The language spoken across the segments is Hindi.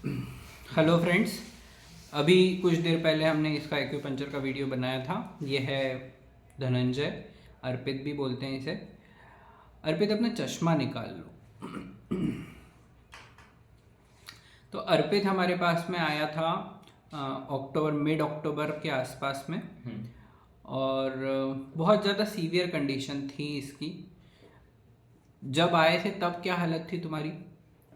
Hello friends. अभी कुछ देर पहले हमने इसका एक्यूपंक्चर का वीडियो बनाया था। ये है धनंजय, अर्पित भी बोलते हैं इसे। अर्पित अपना चश्मा निकाल लो। तो अर्पित हमारे पास में आया था मिड अक्टूबर के आसपास में। और बहुत ज़्यादा सीवियर कंडीशन थी इसकी। जब आए थे तब क्या हालत थी तुम्हारी?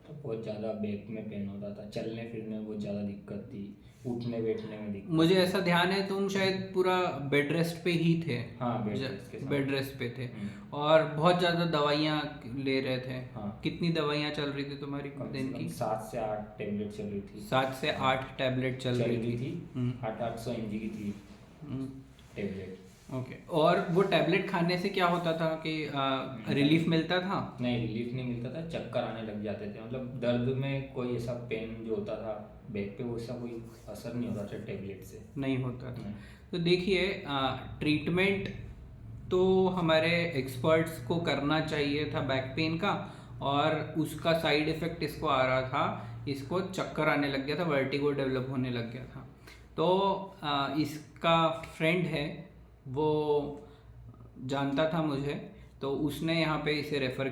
तो बहुत ज़्यादा बैक में पेन होता था, चलने फिरने में बहुत ज़्यादा दिक्कत थी, उठने बैठने में दिक्कत मुझे थी। ऐसा ध्यान है तुम शायद पूरा बेड रेस्ट पे ही थे। हाँ, बेड रेस्ट के बेड साथ। रेस्ट पे थे हम्म। और बहुत ज़्यादा दवाइयाँ ले रहे थे। हाँ, कितनी दवाइयाँ चल रही थी तुम्हारी कम से दिन कम की? 7 से 8 टैबलेट चल रही थी। 7 से 8 टैबलेट चल चल रही रही थी। थी। हम्म। 800 mg की थी हम्म। टैबलेट। ओके। और वो टैबलेट खाने से क्या होता था कि रिलीफ मिलता था? नहीं, रिलीफ नहीं मिलता था, चक्कर आने लग जाते थे। मतलब दर्द में कोई ऐसा पेन जो होता था बैक पे, वैसा कोई असर नहीं होता था टैबलेट से। नहीं होता था। नहीं। तो देखिए, ट्रीटमेंट तो हमारे एक्सपर्ट्स को करना चाहिए था बैक पेन का, और उसका साइड इफ़ेक्ट इसको आ रहा था। इसको चक्कर आने लग गया था, वर्टिगो डेवलप होने लग गया था। तो इसका फ्रेंड है, वो जानता था मुझे, तो उसने यहाँ पे इसे रेफ़र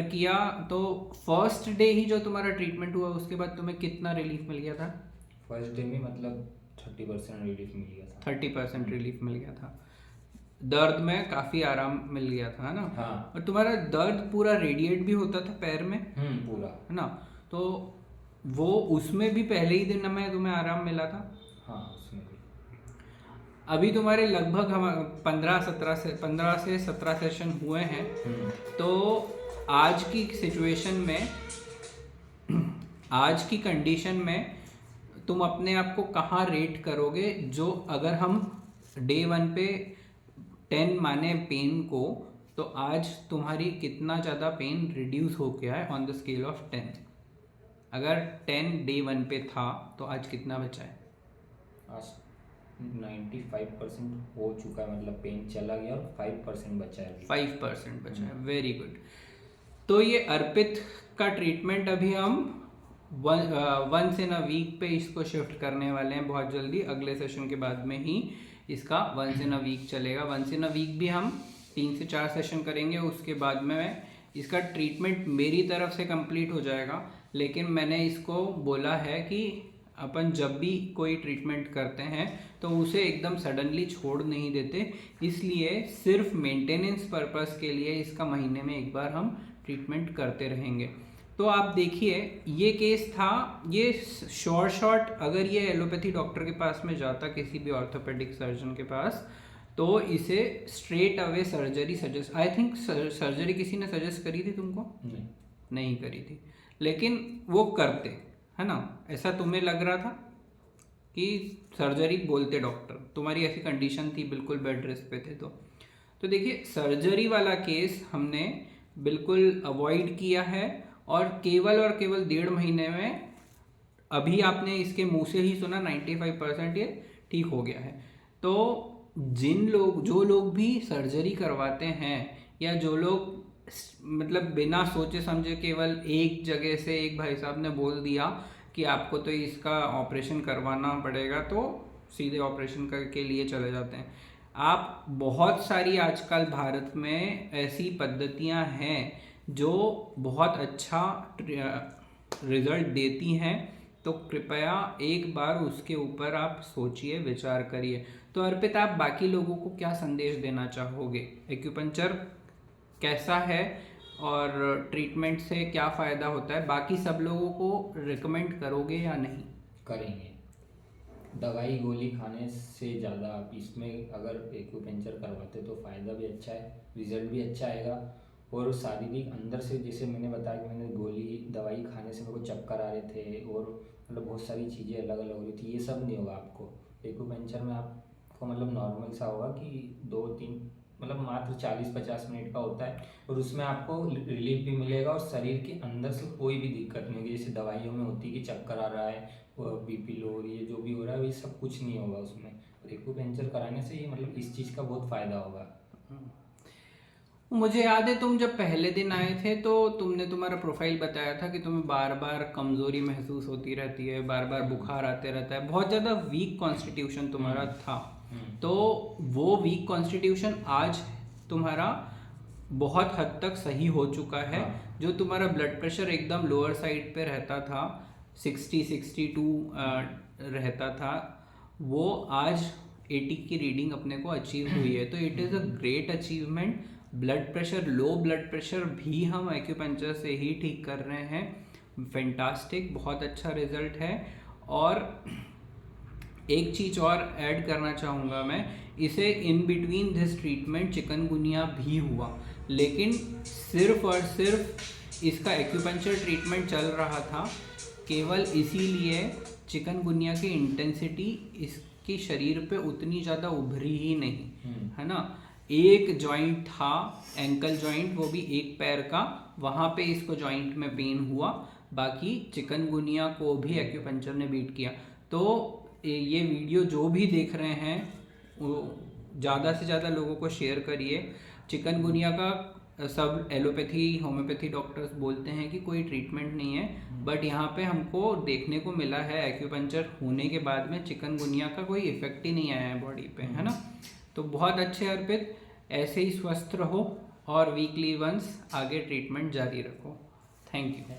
किया। तो फर्स्ट डे ही जो तुम्हारा ट्रीटमेंट हुआ, उसके बाद तुम्हें कितना रिलीफ मिल गया था? फर्स्ट डे में मतलब 30% रिलीफ मिल गया था। 30% रिलीफ मिल गया था। दर्द में काफ़ी आराम मिल गया था, है ना? हाँ। और तुम्हारा दर्द पूरा रेडिएट भी होता था पैर में, पूरा। है ना? तो वो उसमें भी पहले ही दिन में तुम्हें आराम मिला था। हाँ, उसमें भी। अभी तुम्हारे लगभग हम 15 से 17 सेशन हुए हैं। तो आज की सिचुएशन में, आज की कंडीशन में तुम अपने आप को कहाँ रेट करोगे? जो अगर हम डे 1 पे 10 माने पेन को, तो आज तुम्हारी कितना ज़्यादा पेन रिड्यूस हो गया है ऑन द स्केल ऑफ 10? अगर 10 डे 1 पे था तो आज कितना बचा है? आज 95% हो चुका है, मतलब पेन चला गया और 5% बचा है अभी। 5% बचा है, वेरी गुड। तो ये अर्पित का ट्रीटमेंट अभी हम वंस इन अ वीक पे इसको शिफ्ट करने वाले हैं बहुत जल्दी। अगले सेशन के बाद में ही इसका वंस इन अ वीक चलेगा। वंस इन अ वीक भी हम 3 से 4 सेशन करेंगे। उसके बाद में इसका ट्रीटमेंट मेरी तरफ से कंप्लीट हो जाएगा। लेकिन मैंने इसको बोला है कि अपन जब भी कोई ट्रीटमेंट करते हैं तो उसे एकदम सडनली छोड़ नहीं देते। इसलिए सिर्फ मेंटेनेंस पर्पस के लिए इसका महीने में एक बार हम ट्रीटमेंट करते रहेंगे। तो आप देखिए, ये केस था, ये शॉर्ट अगर ये एलोपैथी डॉक्टर के पास में जाता, किसी भी ऑर्थोपेडिक सर्जन के पास, तो इसे straight away surgery suggest, I think surgery किसी ने सजेस्ट करी थी तुमको? नहीं। नहीं करी थी, लेकिन वो करते, है ना? ऐसा तुम्हें लग रहा था कि सर्जरी बोलते डॉक्टर, तुम्हारी ऐसी कंडीशन थी, बिल्कुल बेड रेस्ट पे थे। तो देखिए, सर्जरी वाला केस हमने बिल्कुल अवॉइड किया है। और केवल 1.5 महीने में, अभी आपने इसके मुंह से ही सुना, 95% ये ठीक हो गया है। तो जो लोग भी सर्जरी करवाते हैं, या जो लोग मतलब बिना सोचे समझे केवल एक जगह से एक भाई साहब ने बोल दिया कि आपको तो इसका ऑपरेशन करवाना पड़ेगा, तो सीधे ऑपरेशन करके लिए चले जाते हैं। आप बहुत सारी आजकल भारत में ऐसी पद्धतियां हैं जो बहुत अच्छा रिजल्ट देती हैं। तो कृपया एक बार उसके ऊपर आप सोचिए, विचार करिए। तो अर्पित, आप बाकी लोगों को क्या संदेश देना चाहोगे? एक्यूपंक्चर कैसा है और ट्रीटमेंट से क्या फ़ायदा होता है? बाकी सब लोगों को रिकमेंड करोगे या नहीं? करेंगे। दवाई गोली खाने से ज़्यादा आप इसमें अगर एक्यूपेंचर करवाते तो फ़ायदा भी अच्छा है, रिजल्ट भी अच्छा आएगा। और शारीरिक अंदर से, जैसे मैंने बताया कि मैंने गोली दवाई खाने से मेरे को चक्कर आ रहे थे और मतलब बहुत सारी चीज़ें अलग अलग हो रही थी, ये सब नहीं होगा आपको। एक्यूपेंचर में आपको मतलब नॉर्मल सा होगा कि 2-3, मतलब मात्र 40-50 मिनट का होता है, और उसमें आपको रिलीफ भी मिलेगा और शरीर के अंदर से कोई भी दिक्कत नहीं होगी। जैसे दवाइयों में होती है कि चक्कर आ रहा है, बीपी लो हो रही है, जो भी हो रहा है, ये सब कुछ नहीं होगा उसमें। और एक्यूपेंचर कराने से ये मतलब इस चीज़ का बहुत फ़ायदा होगा। मुझे याद है तुम जब पहले दिन आए थे तो तुमने तुम्हारा प्रोफाइल बताया था कि तुम्हें बार बार कमजोरी महसूस होती रहती है, बार बार बुखार आते रहता है, बहुत ज़्यादा वीक कॉन्स्टिट्यूशन तुम्हारा था। तो वो वीक कॉन्स्टिट्यूशन आज तुम्हारा बहुत हद तक सही हो चुका है। हाँ। जो तुम्हारा ब्लड प्रेशर एकदम लोअर साइड पे रहता था, 60-62 रहता था, वो आज 80 की रीडिंग अपने को अचीव हुई है। तो it is a great achievement. Blood pressure, low blood pressure भी हम एक्यूपंक्चर से ही ठीक कर रहे हैं। फैंटास्टिक, बहुत अच्छा रिजल्ट है। और एक चीज़ और ऐड करना चाहूँगा मैं, इसे in between this treatment chikungunya भी हुआ, लेकिन सिर्फ और सिर्फ इसका एक्यूपंक्चर ट्रीटमेंट चल रहा था केवल इसीलिए चिकनगुनिया की इंटेंसिटी इसके शरीर पे उतनी ज़्यादा उभरी ही नहीं, है ना। एक जॉइंट था, एंकल जॉइंट, वो भी एक पैर का, वहाँ पे इसको जॉइंट में पेन हुआ, बाकी चिकनगुनिया को भी एक्यूपंक्चर ने बीट किया। तो ये वीडियो जो भी देख रहे हैं वो ज़्यादा से ज़्यादा लोगों को शेयर करिए। चिकनगुनिया का सब एलोपैथी होम्योपैथी डॉक्टर्स बोलते हैं कि कोई ट्रीटमेंट नहीं है, बट यहाँ पे हमको देखने को मिला है एक्यूपंक्चर होने के बाद में चिकनगुनिया का कोई इफेक्ट ही नहीं आया है बॉडी पे, है ना। तो बहुत अच्छे अर्पित, ऐसे ही स्वस्थ रहो और वीकली वंस आगे ट्रीटमेंट जारी रखो। Thank you.